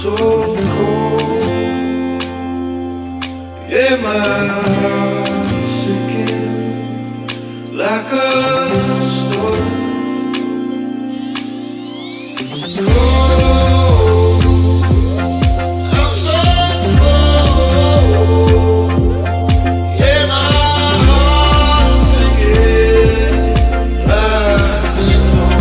so cold. Yeah, my heart's sinking like a stone. Cold, I'm so cold. Yeah, my heart's sinking like a stone.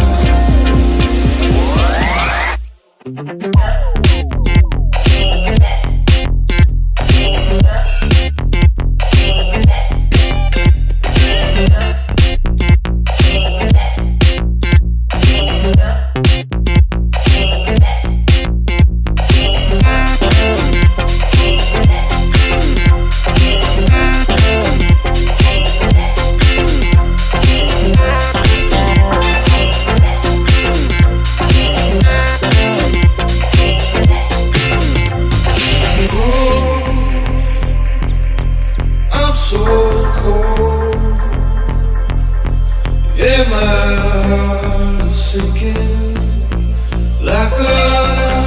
So cold, yeah, my heart is sinking like a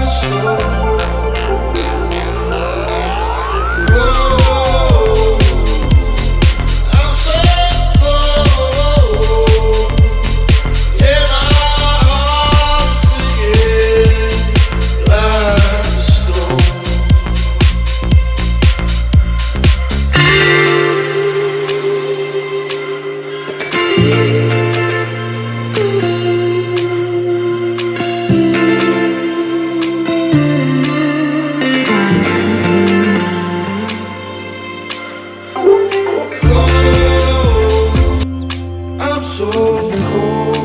stone. Cold, I'm so cold, yeah, my heart is sinking like a stone. I'm so cold,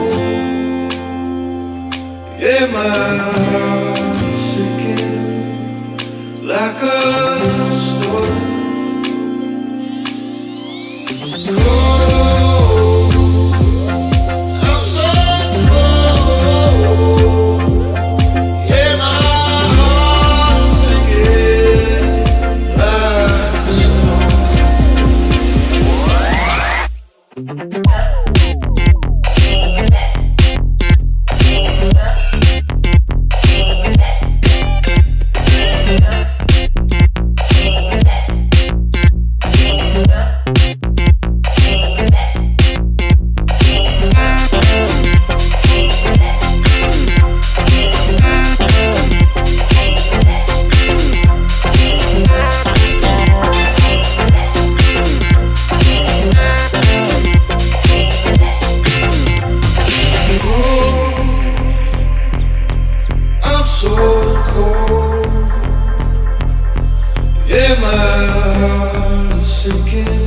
yeah, my heart's sinking like a stone. Cold, I'm so cold, yeah, my heart's sinking like a stone. I'm so cold, yeah, my heart is sinking